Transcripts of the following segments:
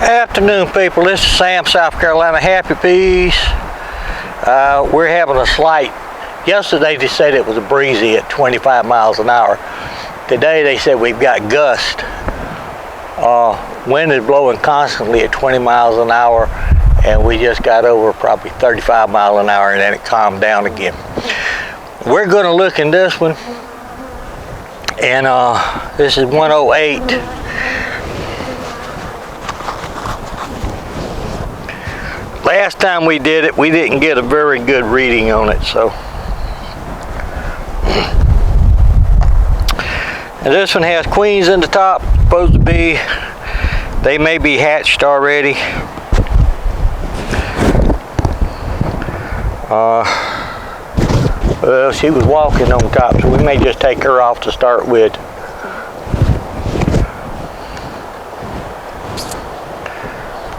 Afternoon, people. This is Sam, South Carolina Happy Bees. We're having a slight. Yesterday they said it was breezy at 25 miles an hour. Today they said we've got gust. Wind is blowing constantly at 20 miles an hour, and we just got over probably 35 miles an hour, and then it calmed down again. We're going to look in this one, and this is 108. Last time we did it, we didn't get a very good reading on it, so. And this one has queens in the top, supposed to be. They may be hatched already. Well, she was walking on top, so we may just take her off to start with.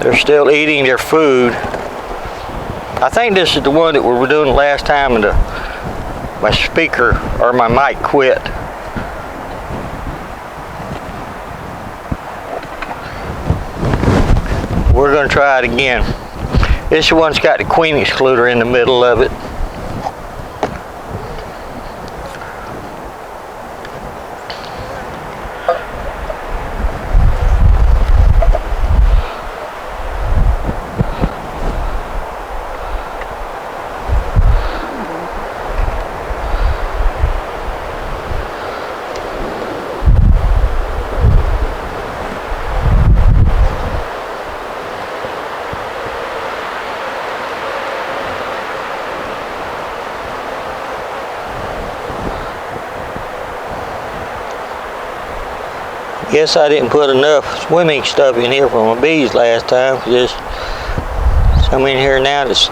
They're still eating their food. I think this is the one that we were doing last time, and my speaker or my mic quit. We're going to try it again. This one's got the queen excluder in the middle of it. Guess I didn't put enough swimming stuff in here for my bees last time. Just some in here now that's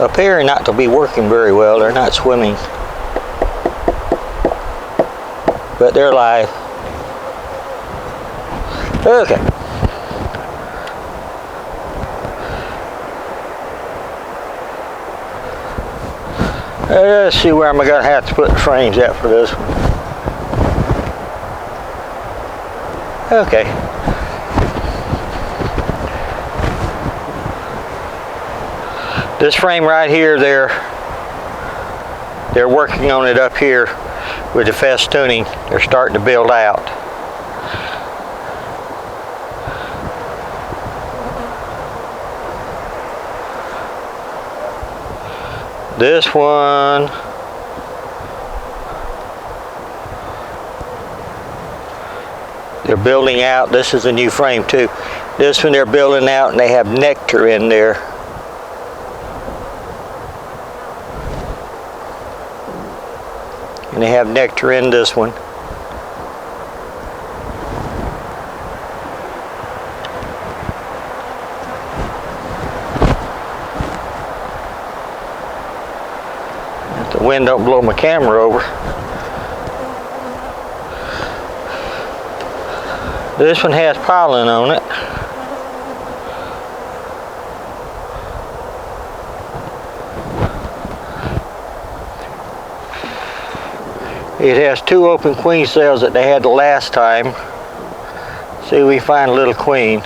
appearing not to be working very well. They're not swimming, but they're live. Okay. Let's see where I'm going to have to put the frames at for this one. Okay. This frame right here, they're working on it up here with the festooning. They're starting to build out. This one, they're building out. This is a new frame too. This one they're building out, and they have nectar in there. And they have nectar in this one. If the wind don't blow my camera over. This one has pollen on it. It has 2 open queen cells that they had the last time. See if we find a little queen.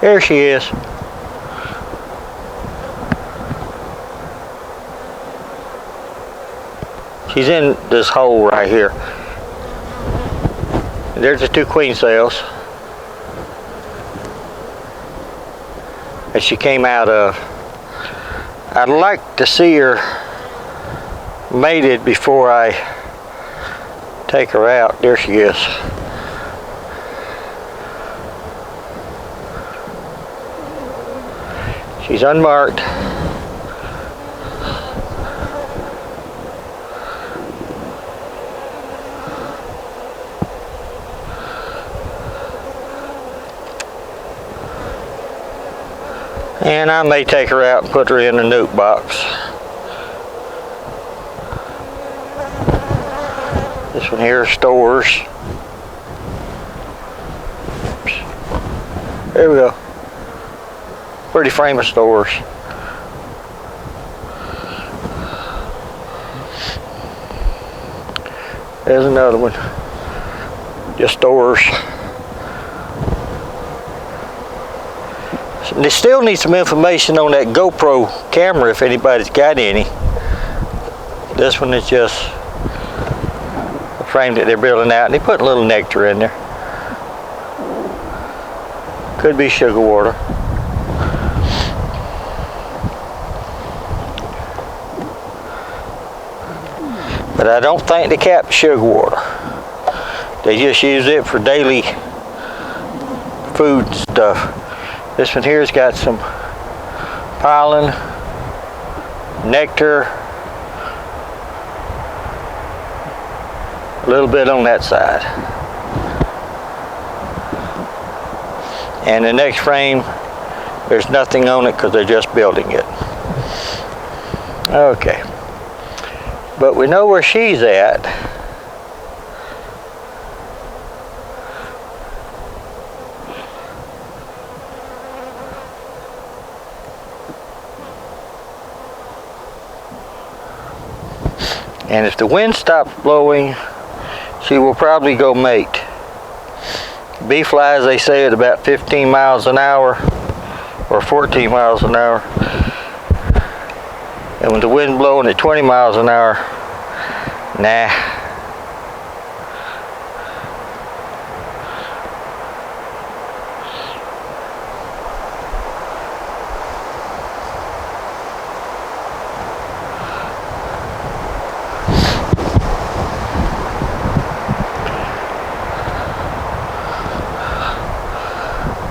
There she is. She's in this hole right here. There's the 2 queen cells that she came out of. I'd like to see her mated before I take her out. There she is. She's unmarked. And I may take her out and put her in a nuke box. This one here stores. There we go. Pretty frame of stores. There's another one. Just stores. They still need some information on that GoPro camera if anybody's got any. This one is just a frame that they're building out, and they put a little nectar in there. Could be sugar water. But I don't think they cap sugar water. They just use it for daily food stuff. This one here's got some pollen, nectar, a little bit on that side. And the next frame, there's nothing on it because they're just building it. Okay. But we know where she's at. And if the wind stops blowing, she will probably go mate. Bee flies, they say, at about 15 miles an hour or 14 miles an hour. And when the wind blowing at 20 miles an hour, nah.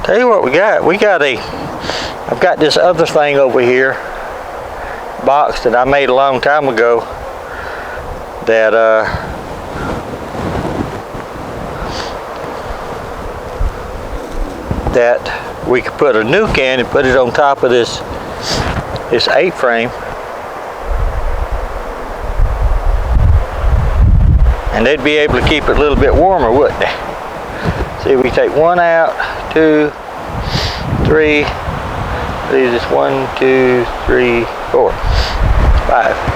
Tell you what we got. I've got this other thing over here, box that I made a long time ago that that we could put a nuke in and put it on top of this 8-frame, and they'd be able to keep it a little bit warmer, wouldn't they? See, we take one out, 2, 3. These is 1, 2, 3, 4, 5.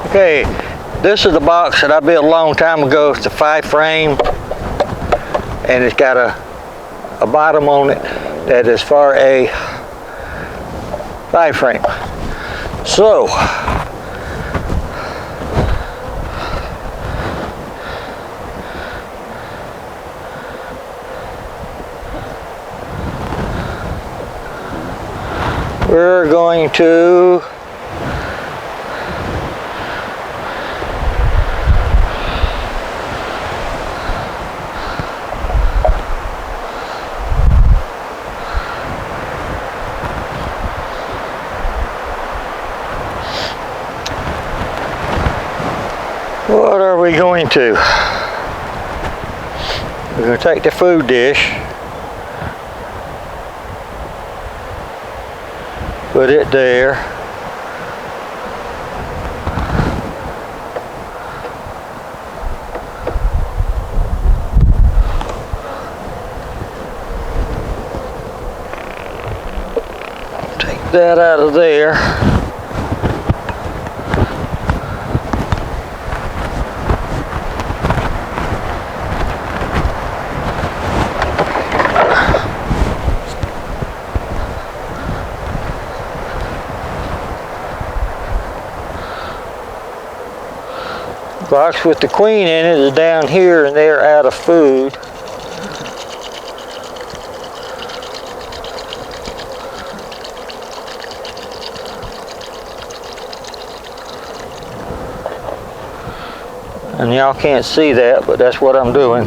Okay, this is the box that I built a long time ago. It's a 5-frame, and it's got a bottom on it that is for a 5-frame. So, we're going to what are we going to? We're going to take the food dish, put it there, take that out of there. Box with the queen in it is down here, and they're out of food. And y'all can't see that, but that's what I'm doing.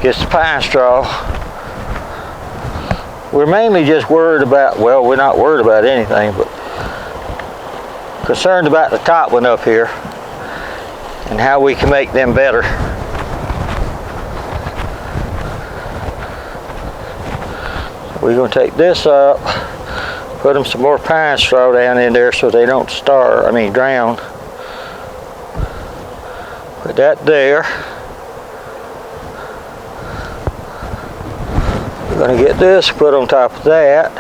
Gets the pine straw. We're mainly just worried about, well, we're not worried about anything, but concerned about the top one up here. and how we can make them better. We're going to take this up, put them some more pine straw down in there so they don't drown. Put that there. We're going to get this put on top of that.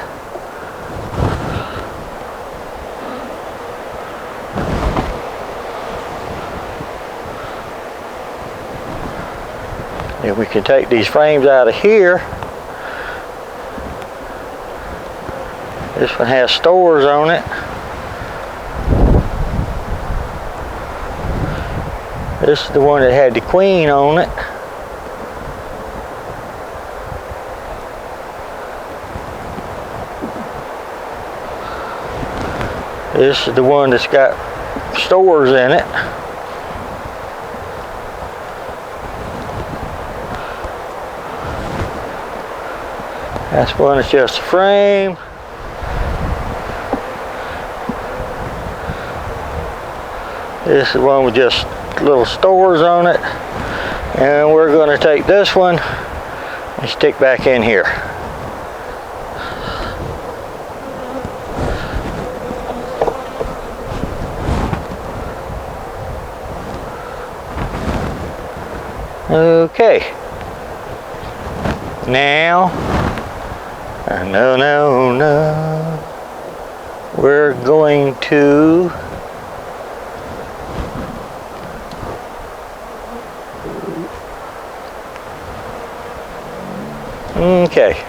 Then we can take these frames out of here. This one has stores on it. This is the one that had the queen on it. This is the one that's got stores in it. That's one that's just a frame. This is the one with just little stores on it. And we're going to take this one and stick back in here. Okay. Now, no. We're going to okay.